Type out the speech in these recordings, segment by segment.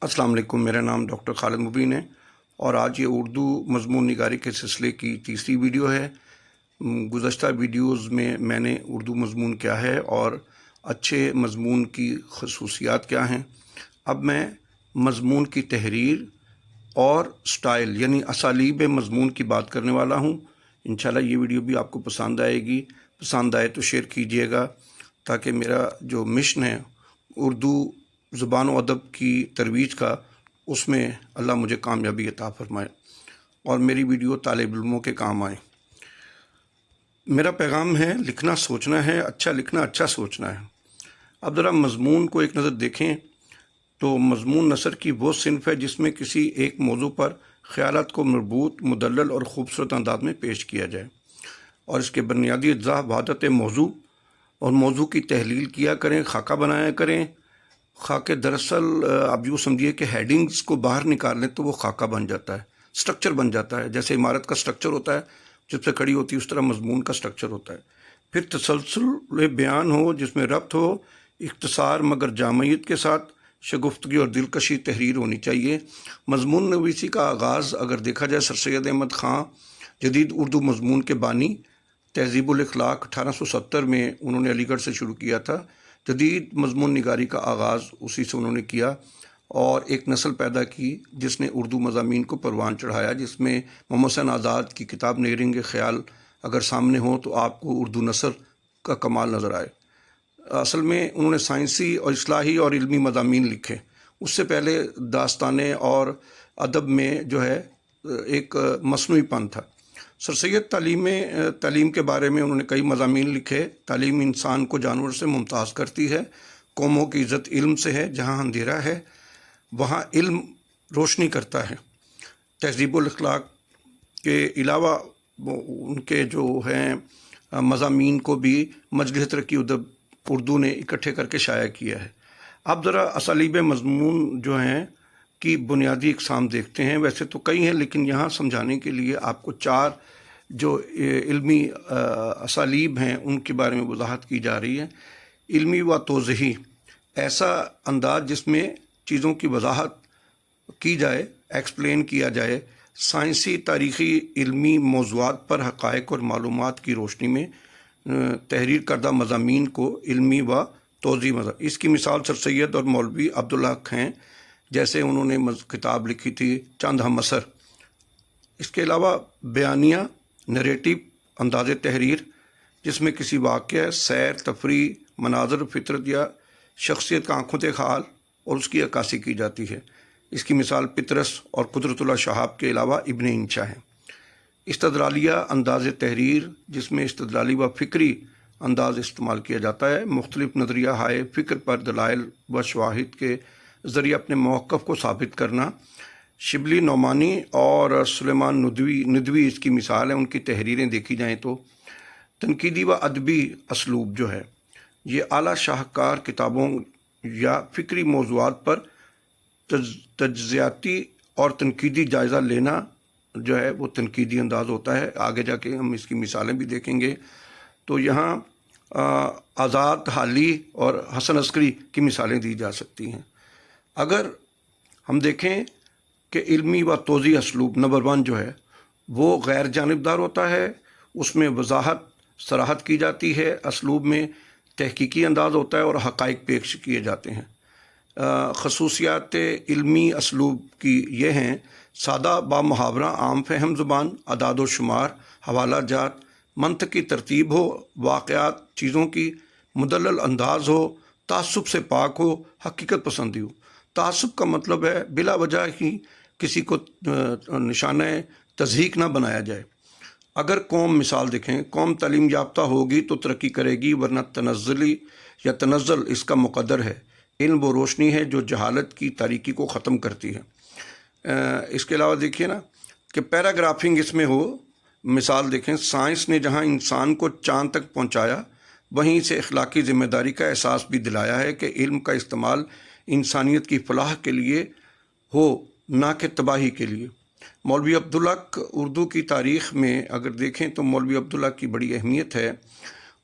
السلام علیکم، میرا نام ڈاکٹر خالد مبین ہے اور آج یہ اردو مضمون نگاری کے سلسلے کی تیسری ویڈیو ہے۔ گزشتہ ویڈیوز میں میں نے اردو مضمون کیا ہے اور اچھے مضمون کی خصوصیات کیا ہیں، اب میں مضمون کی تحریر اور سٹائل یعنی اسالیب مضمون کی بات کرنے والا ہوں۔ انشاءاللہ یہ ویڈیو بھی آپ کو پسند آئے گی، پسند آئے تو شیئر کیجئے گا تاکہ میرا جو مشن ہے اردو زبان و ادب کی ترویج کا، اس میں اللہ مجھے کامیابی عطا فرمائے اور میری ویڈیو طالب علموں کے کام آئے۔ میرا پیغام ہے لکھنا سوچنا ہے، اچھا لکھنا اچھا سوچنا ہے۔ اب ذرا مضمون کو ایک نظر دیکھیں تو مضمون نثر کی وہ صنف ہے جس میں کسی ایک موضوع پر خیالات کو مربوط، مدلل اور خوبصورت انداز میں پیش کیا جائے، اور اس کے بنیادی اجزاء وحدت موضوع اور موضوع کی تحلیل کیا کریں، خاکہ بنایا کریں۔ خاکے دراصل آپ یوں سمجھیے کہ ہیڈنگز کو باہر نکال لیں تو وہ خاکہ بن جاتا ہے، سٹرکچر بن جاتا ہے، جیسے عمارت کا سٹرکچر ہوتا ہے جب سے کھڑی ہوتی ہے، اس طرح مضمون کا سٹرکچر ہوتا ہے۔ پھر تسلسل بیان ہو جس میں ربط ہو، اختصار مگر جامعیت کے ساتھ شگفتگی اور دلکشی تحریر ہونی چاہیے۔ مضمون نویسی کا آغاز اگر دیکھا جائے سر سید احمد خان جدید اردو مضمون کے بانی، تہذیب الاخلاق 1870 میں انہوں نے علی گڑھ سے شروع کیا تھا۔ جدید مضمون نگاری کا آغاز اسی سے انہوں نے کیا اور ایک نسل پیدا کی جس نے اردو مضامین کو پروان چڑھایا، جس میں محمد حسین آزاد کی کتاب نیرنگ خیال اگر سامنے ہو تو آپ کو اردو نثر کا کمال نظر آئے۔ اصل میں انہوں نے سائنسی اور اصلاحی اور علمی مضامین لکھے، اس سے پہلے داستانیں اور ادب میں جو ہے ایک مصنوعی پن تھا۔ سر سید تعلیم کے بارے میں انہوں نے کئی مضامین لکھے۔ تعلیم انسان کو جانور سے ممتاز کرتی ہے، قوموں کی عزت علم سے ہے، جہاں اندھیرا ہے وہاں علم روشنی کرتا ہے۔ تہذیب الاخلاق کے علاوہ ان کے جو ہیں مضامین کو بھی مجلس ترقی اردو نے اکٹھے کر کے شائع کیا ہے۔ اب ذرا اسالیب مضمون جو ہیں کی بنیادی اقسام دیکھتے ہیں۔ ویسے تو کئی ہیں لیکن یہاں سمجھانے کے لیے آپ کو چار جو علمی اسالیب ہیں ان کے بارے میں وضاحت کی جا رہی ہے۔ علمی و توضیحی، ایسا انداز جس میں چیزوں کی وضاحت کی جائے، ایکسپلین کیا جائے۔ سائنسی، تاریخی، علمی موضوعات پر حقائق اور معلومات کی روشنی میں تحریر کردہ مضامین کو علمی و توضیحی مضامین۔ اس کی مثال سر سید اور مولوی عبدالحق ہیں، جیسے انہوں نے کتاب لکھی تھی چند ہم اثر۔ اس کے علاوہ بیانیہ، نریٹو انداز تحریر جس میں کسی واقعہ، سیر، تفریح، مناظر، فطرت یا شخصیت کا آنکھوں سے حال اور اس کی عکاسی کی جاتی ہے۔ اس کی مثال پطرس اور قدرت اللہ شہاب کے علاوہ ابن انشا ہے۔ استدلالیہ انداز تحریر جس میں استدلالی و فکری انداز استعمال کیا جاتا ہے، مختلف نظریہ ہائے فکر پر دلائل و شواہد کے ذریعے اپنے موقف کو ثابت کرنا۔ شبلی نعمانی اور سلیمان ندوی اس کی مثال ہے، ان کی تحریریں دیکھی جائیں تو۔ تنقیدی و ادبی اسلوب جو ہے یہ اعلیٰ شاہکار کتابوں یا فکری موضوعات پر تجزیاتی اور تنقیدی جائزہ لینا جو ہے وہ تنقیدی انداز ہوتا ہے۔ آگے جا کے ہم اس کی مثالیں بھی دیکھیں گے۔ تو یہاں آزاد حالی اور حسن عسکری کی مثالیں دی جا سکتی ہیں۔ اگر ہم دیکھیں کہ علمی و توضیحی اسلوب نمبر 1 جو ہے وہ غیر جانبدار ہوتا ہے، اس میں وضاحت صراحت کی جاتی ہے، اسلوب میں تحقیقی انداز ہوتا ہے اور حقائق پیش کیے جاتے ہیں۔ خصوصیات علمی اسلوب کی یہ ہیں: سادہ با محاورہ عام فہم زبان، اعداد و شمار، حوالہ جات، منطقی ترتیب ہو، واقعات چیزوں کی، مدلل انداز ہو، تعصب سے پاک ہو، حقیقت پسندی ہو۔ تعصب کا مطلب ہے بلا وجہ ہی کسی کو نشانہ تضحیک نہ بنایا جائے۔ اگر قوم، مثال دیکھیں، قوم تعلیم یافتہ ہوگی تو ترقی کرے گی، ورنہ تنزل اس کا مقدر ہے۔ علم وہ روشنی ہے جو جہالت کی تاریکی کو ختم کرتی ہے۔ اس کے علاوہ دیکھیے نا کہ پیراگرافنگ اس میں ہو، مثال دیکھیں، سائنس نے جہاں انسان کو چاند تک پہنچایا وہیں سے اخلاقی ذمہ داری کا احساس بھی دلایا ہے کہ علم کا استعمال انسانیت کی فلاح کے لیے ہو، نہ کہ تباہی کے لیے۔ مولوی عبدالحق اردو کی تاریخ میں اگر دیکھیں تو مولوی عبدالحق کی بڑی اہمیت ہے۔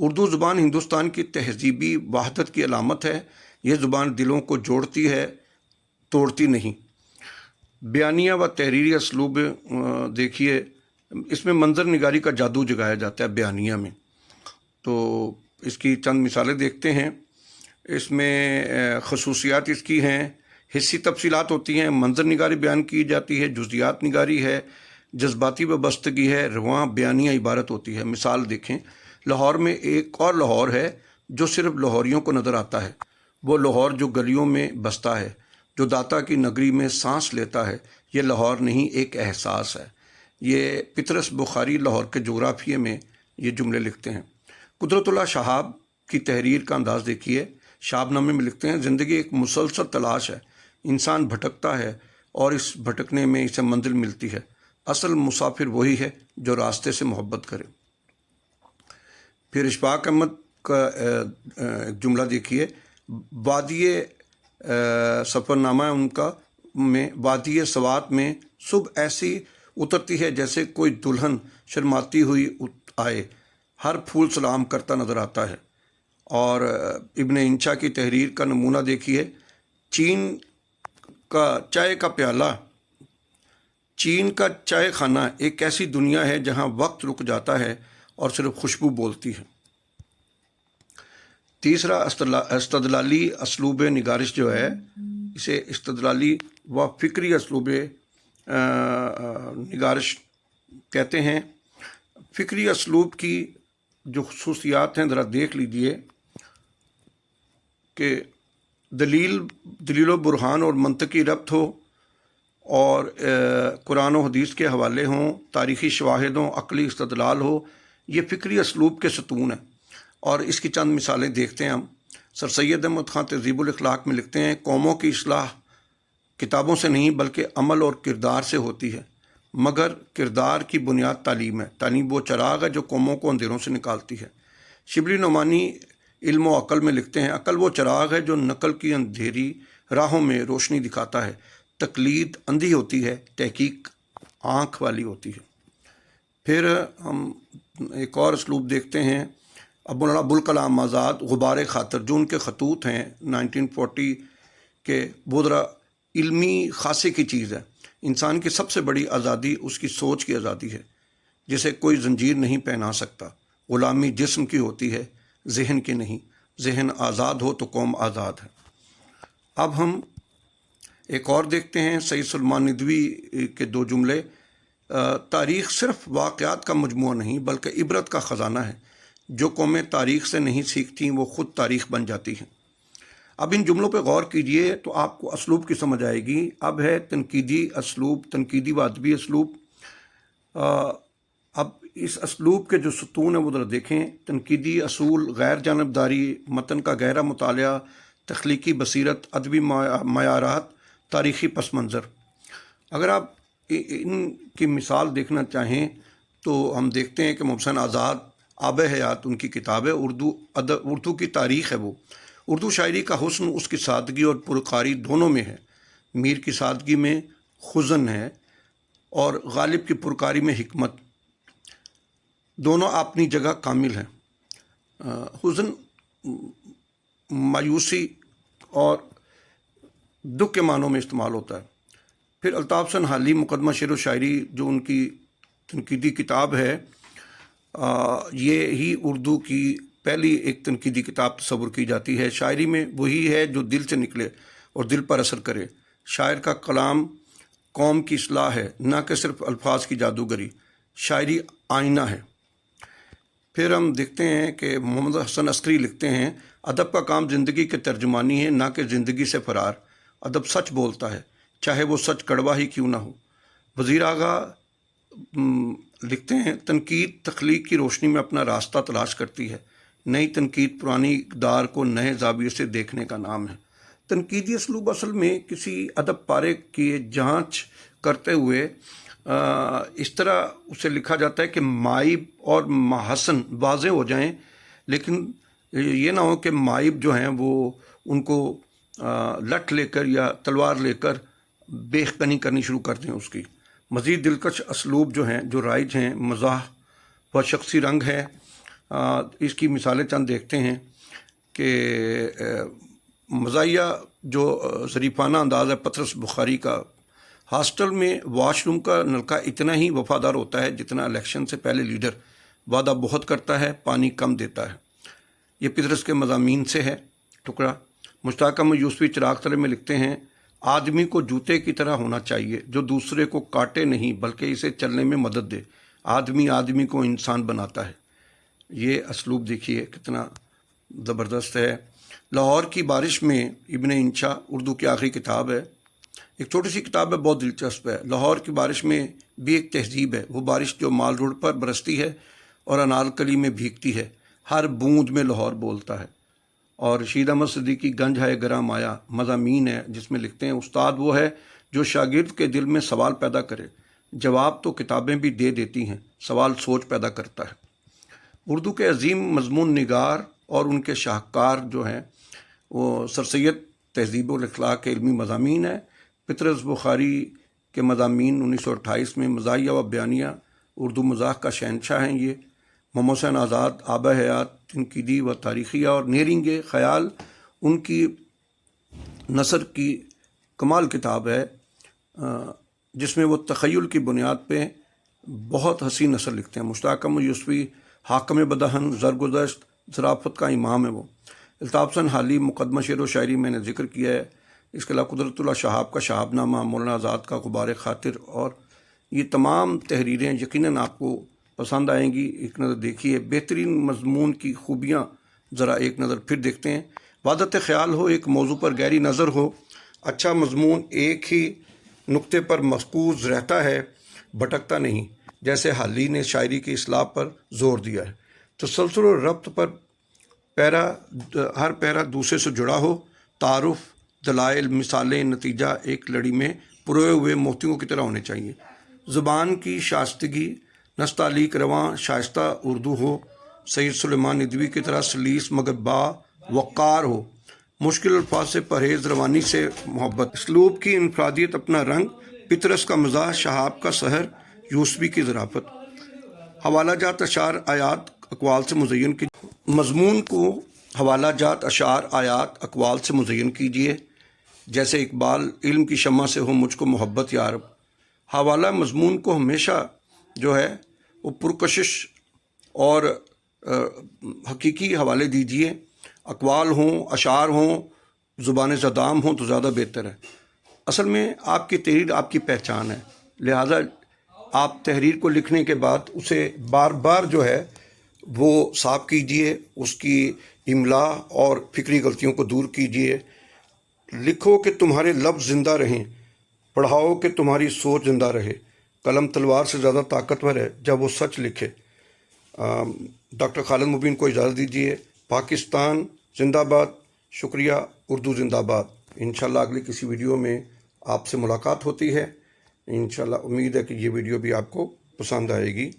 اردو زبان ہندوستان کی تہذیبی وحدت کی علامت ہے۔ یہ زبان دلوں کو جوڑتی ہے، توڑتی نہیں۔ بیانیہ و تحریری اسلوب دیکھیے، اس میں منظر نگاری کا جادو جگایا جاتا ہے بیانیہ میں۔ تو اس کی چند مثالیں دیکھتے ہیں۔ اس میں خصوصیات اس کی ہیں، حصی تفصیلات ہوتی ہیں، منظر نگاری بیان کی جاتی ہے، جزیات نگاری ہے، جذباتی وابستگی ہے، رواں بیانیہ عبارت ہوتی ہے۔ مثال دیکھیں، لاہور میں ایک اور لاہور ہے جو صرف لاہوریوں کو نظر آتا ہے، وہ لاہور جو گلیوں میں بستا ہے، جو داتا کی نگری میں سانس لیتا ہے۔ یہ لاہور نہیں، ایک احساس ہے۔ یہ پطرس بخاری لاہور کے جغرافیے میں یہ جملے لکھتے ہیں۔ قدرت اللہ شہاب کی تحریر کا انداز دیکھیے، شہاب نامے میں لکھتے ہیں، زندگی ایک مسلسل تلاش ہے، انسان بھٹکتا ہے اور اس بھٹکنے میں اسے منزل ملتی ہے، اصل مسافر وہی ہے جو راستے سے محبت کرے۔ پھر اشفاق احمد کا ایک جملہ دیکھیے، وادی سفر نامہ ان کا میں، وادی سوات میں صبح ایسی اترتی ہے جیسے کوئی دلہن شرماتی ہوئی آئے، ہر پھول سلام کرتا نظر آتا ہے۔ اور ابن انشا کی تحریر کا نمونہ دیکھیے، چین کا چائے کا پیالہ، چین کا چائے خانہ ایک ایسی دنیا ہے جہاں وقت رک جاتا ہے اور صرف خوشبو بولتی ہے۔ تیسرا استدلالی اسلوب نگارش جو ہے، اسے استدلالی و فکری اسلوب نگارش کہتے ہیں۔ فکری اسلوب کی جو خصوصیات ہیں ذرا دیکھ لیجئے کہ دلیل و برہان اور منطقی ربط ہو، اور قرآن و حدیث کے حوالے ہوں، تاریخی شواہد ہوں، عقلی استدلال ہو، یہ فکری اسلوب کے ستون ہیں۔ اور اس کی چند مثالیں دیکھتے ہیں ہم۔ سر سید احمد خان تہذیب الاخلاق میں لکھتے ہیں، قوموں کی اصلاح کتابوں سے نہیں بلکہ عمل اور کردار سے ہوتی ہے، مگر کردار کی بنیاد تعلیم ہے، تعلیم وہ چراغ ہے جو قوموں کو اندھیروں سے نکالتی ہے۔ شبلی نعمانی علم و عقل میں لکھتے ہیں، عقل وہ چراغ ہے جو نقل کی اندھیری راہوں میں روشنی دکھاتا ہے، تقلید اندھی ہوتی ہے، تحقیق آنکھ والی ہوتی ہے۔ پھر ہم ایک اور اسلوب دیکھتے ہیں، ابوالکلام آزاد غبار خاطر، جو ان کے خطوط ہیں 1940 کے، وہ ذرا علمی خاصے کی چیز ہے۔ انسان کی سب سے بڑی آزادی اس کی سوچ کی آزادی ہے، جسے کوئی زنجیر نہیں پہنا سکتا۔ غلامی جسم کی ہوتی ہے، ذہن کی نہیں، ذہن آزاد ہو تو قوم آزاد ہے۔ اب ہم ایک اور دیکھتے ہیں، سید سلیمان ندوی کے دو جملے، تاریخ صرف واقعات کا مجموعہ نہیں بلکہ عبرت کا خزانہ ہے، جو قومیں تاریخ سے نہیں سیکھتیں وہ خود تاریخ بن جاتی ہیں۔ اب ان جملوں پہ غور کیجئے تو آپ کو اسلوب کی سمجھ آئے گی۔ اب ہے تنقیدی اسلوب، تنقیدی و ادبی اسلوب۔ اب اس اسلوب کے جو ستون ہیں وہ ذرا دیکھیں، تنقیدی اصول، غیر جانبداری، متن کا گہرا مطالعہ، تخلیقی بصیرت، ادبی معیارات، تاریخی پس منظر۔ اگر آپ ان کی مثال دیکھنا چاہیں تو ہم دیکھتے ہیں کہ محسن آزاد آب حیات ان کی کتاب ہے، اردو کی تاریخ ہے وہ۔ اردو شاعری کا حسن اس کی سادگی اور پرکاری دونوں میں ہے۔ میر کی سادگی میں خزن ہے اور غالب کی پرکاری میں حکمت، دونوں اپنی جگہ کامل ہیں۔ حزن مایوسی اور دکھ کے معنوں میں استعمال ہوتا ہے۔ پھر الطاف حسن حالی مقدمہ شعر و شاعری، جو ان کی تنقیدی کتاب ہے، یہ ہی اردو کی پہلی ایک تنقیدی کتاب تصور کی جاتی ہے۔ شاعری میں وہی ہے جو دل سے نکلے اور دل پر اثر کرے۔ شاعر کا کلام قوم کی اصلاح ہے، نہ کہ صرف الفاظ کی جادوگری۔ شاعری آئینہ ہے۔ پھر ہم دیکھتے ہیں کہ محمد حسن عسکری لکھتے ہیں، ادب کا کام زندگی کے ترجمانی ہے، نہ کہ زندگی سے فرار۔ ادب سچ بولتا ہے، چاہے وہ سچ کڑوا ہی کیوں نہ ہو۔ وزیر آغا لکھتے ہیں، تنقید تخلیق کی روشنی میں اپنا راستہ تلاش کرتی ہے، نئی تنقید پرانی اقدار کو نئے زاویے سے دیکھنے کا نام ہے۔ تنقیدی اسلوب اصل میں کسی ادب پارے کی جانچ کرتے ہوئے اس طرح اسے لکھا جاتا ہے کہ مائب اور محسن واضح ہو جائیں، لیکن یہ نہ ہو کہ مائب جو ہیں وہ ان کو لٹ لے کر یا تلوار لے کر بیخکنی کرنی شروع کر دیں اس کی۔ مزید دلکش اسلوب جو ہیں، جو رائج ہیں، مزاح و شخصی رنگ ہے۔ اس کی مثالیں چند دیکھتے ہیں کہ مزاحیہ جو ظریفانہ انداز ہے پطرس بخاری کا، ہاسٹل میں واش روم کا نلکا اتنا ہی وفادار ہوتا ہے جتنا الیکشن سے پہلے لیڈر وعدہ بہت کرتا ہے، پانی کم دیتا ہے۔ یہ پطرس کے مضامین سے ہے ٹکڑا۔ مشتاق احمد یوسفی چراغ طلب میں لکھتے ہیں، آدمی کو جوتے کی طرح ہونا چاہیے جو دوسرے کو کاٹے نہیں بلکہ اسے چلنے میں مدد دے۔ آدمی کو انسان بناتا ہے۔ یہ اسلوب دیکھیے کتنا زبردست ہے۔ لاہور کی بارش میں ابن انشا اردو کی آخری کتاب ہے، ایک چھوٹی سی کتاب ہے، بہت دلچسپ ہے۔ لاہور کی بارش میں بھی ایک تہذیب ہے، وہ بارش جو مال روڈ پر برستی ہے اور انارکلی میں بھیگتی ہے، ہر بوند میں لاہور بولتا ہے۔ اور رشید احمد صدیقی گنج ہے گراں مایا مضامین ہے جس میں لکھتے ہیں، استاد وہ ہے جو شاگرد کے دل میں سوال پیدا کرے، جواب تو کتابیں بھی دے دیتی ہیں، سوال سوچ پیدا کرتا ہے۔ اردو کے عظیم مضمون نگار اور ان کے شاہکار جو ہیں وہ سر سید تہذیب الاخلاق کے علمی مضامین ہیں۔ پطرس بخاری کے مضامین 1928 میں مزاحیہ و بیانیہ اردو مزاح کا شہنشاہ ہیں یہ۔ محمد حسین آزاد آب حیات تنقیدی و تاریخیہ اور نیرنگ خیال ان کی نثر کی کمال کتاب ہے، جس میں وہ تخیل کی بنیاد پہ بہت حسین نثر لکھتے ہیں۔ مشتاق احمد یوسفی حاکم بدہن زرگزشت ظرافت کا امام ہے وہ۔ الطاف حسن حالی مقدمہ شعر و شاعری میں نے ذکر کیا ہے۔ اس کے علاوہ قدرت اللہ شہاب کا شہاب نامہ، مولانا آزاد کا غبار خاطر، اور یہ تمام تحریریں یقیناً آپ کو پسند آئیں گی۔ ایک نظر دیکھیے، بہترین مضمون کی خوبیاں ذرا ایک نظر پھر دیکھتے ہیں۔ وحدت خیال ہو، ایک موضوع پر گہری نظر ہو، اچھا مضمون ایک ہی نقطے پر مرکوز رہتا ہے، بھٹکتا نہیں، جیسے حالی نے شاعری کی اصلاح پر زور دیا ہے۔ تسلسل و ربط پر ہر پیرا دوسرے سے جڑا ہو، تعارف، دلائل، مثالیں، نتیجہ ایک لڑی میں پروئے ہوئے موتیوں کی طرح ہونے چاہیے۔ زبان کی شائستگی، نستعلیق رواں شائستہ اردو ہو، سید سلیمان ندوی کی طرح سلیس مگر با وقار ہو، مشکل الفاظ سے پرہیز، روانی سے محبت، اسلوب کی انفرادیت اپنا رنگ، پطرس کا مزاح، شہاب کا سحر، یوسفی کی ظرافت۔ حوالہ جات اشعار آیات اقوال سے مزین کی مضمون کو حوالہ جات اشعار آیات اقوال سے مزین کیجیے، جیسے اقبال، علم کی شمع سے ہو مجھ کو محبت یا رب۔ حوالہ مضمون کو ہمیشہ جو ہے وہ پرکشش اور حقیقی حوالے دیجیے، اقوال ہوں، اشعار ہوں، زبان زدام ہوں تو زیادہ بہتر ہے۔ اصل میں آپ کی تحریر آپ کی پہچان ہے، لہٰذا آپ تحریر کو لکھنے کے بعد اسے بار بار جو ہے وہ صاف کیجیے، اس کی املا اور فکری غلطیوں کو دور کیجیے۔ لکھو کہ تمہارے لفظ زندہ رہیں، پڑھاؤ کہ تمہاری سوچ زندہ رہے۔ قلم تلوار سے زیادہ طاقتور ہے جب وہ سچ لکھے۔ ڈاکٹر خالد مبین کو اجازت دیجیے۔ پاکستان زندہ باد، شکریہ، اردو زندہ باد۔ انشاءاللہ اگلی کسی ویڈیو میں آپ سے ملاقات ہوتی ہے۔ انشاءاللہ امید ہے کہ یہ ویڈیو بھی آپ کو پسند آئے گی۔